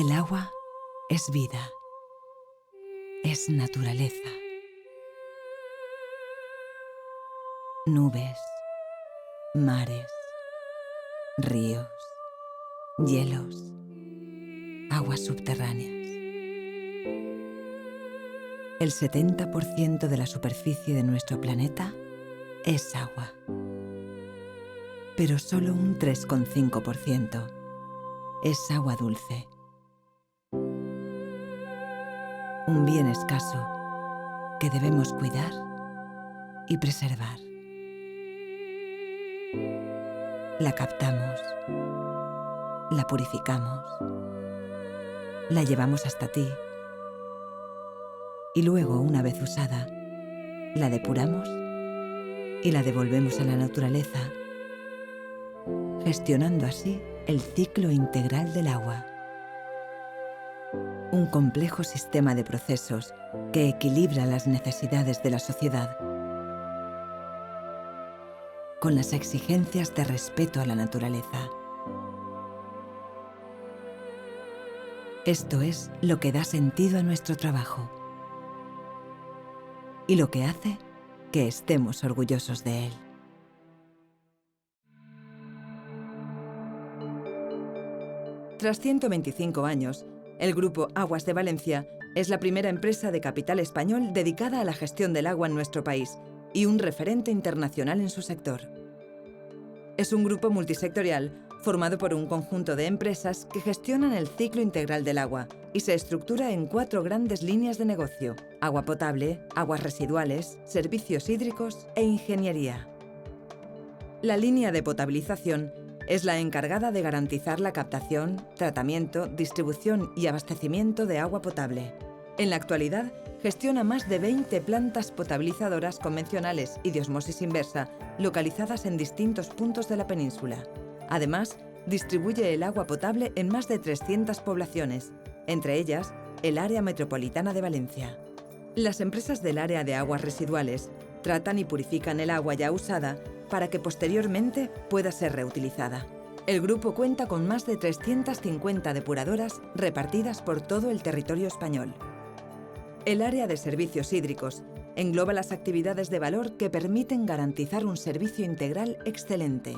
El agua es vida, es naturaleza. Nubes, mares, ríos, hielos, aguas subterráneas. El 70% de la superficie de nuestro planeta es agua, pero solo un 3,5% es agua dulce. Un bien escaso que debemos cuidar y preservar. La captamos, la purificamos, la llevamos hasta ti y luego, una vez usada, la depuramos y la devolvemos a la naturaleza, gestionando así el ciclo integral del agua. Un complejo sistema de procesos que equilibra las necesidades de la sociedad con las exigencias de respeto a la naturaleza. Esto es lo que da sentido a nuestro trabajo y lo que hace que estemos orgullosos de él. Tras 125 años, el Grupo Aguas de Valencia es la primera empresa de capital español dedicada a la gestión del agua en nuestro país y un referente internacional en su sector. Es un grupo multisectorial formado por un conjunto de empresas que gestionan el ciclo integral del agua y se estructura en 4 grandes líneas de negocio: agua potable, aguas residuales, servicios hídricos e ingeniería. La línea de potabilización es la encargada de garantizar la captación, tratamiento, distribución y abastecimiento de agua potable. En la actualidad, gestiona más de 20 plantas potabilizadoras convencionales y de osmosis inversa localizadas en distintos puntos de la península. Además, distribuye el agua potable en más de 300 poblaciones, entre ellas el área metropolitana de Valencia. Las empresas del área de aguas residuales tratan y purifican el agua ya usada para que posteriormente pueda ser reutilizada. El grupo cuenta con más de 350 depuradoras repartidas por todo el territorio español. El área de servicios hídricos engloba las actividades de valor que permiten garantizar un servicio integral excelente.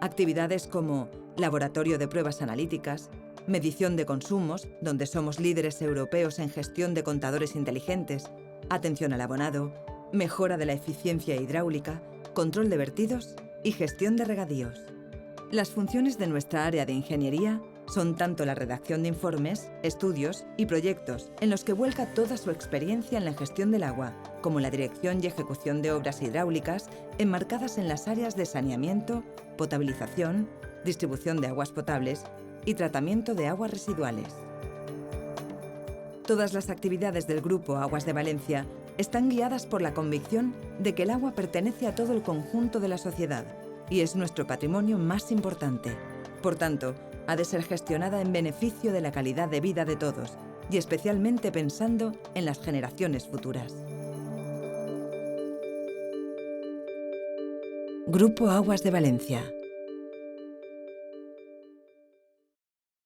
Actividades como laboratorio de pruebas analíticas, medición de consumos, donde somos líderes europeos en gestión de contadores inteligentes, atención al abonado, mejora de la eficiencia hidráulica, control de vertidos y gestión de regadíos. Las funciones de nuestra área de ingeniería son tanto la redacción de informes, estudios y proyectos en los que vuelca toda su experiencia en la gestión del agua, como la dirección y ejecución de obras hidráulicas enmarcadas en las áreas de saneamiento, potabilización, distribución de aguas potables y tratamiento de aguas residuales. Todas las actividades del Grupo Aguas de Valencia están guiadas por la convicción de que el agua pertenece a todo el conjunto de la sociedad y es nuestro patrimonio más importante. Por tanto, ha de ser gestionada en beneficio de la calidad de vida de todos y especialmente pensando en las generaciones futuras. Grupo Aguas de Valencia.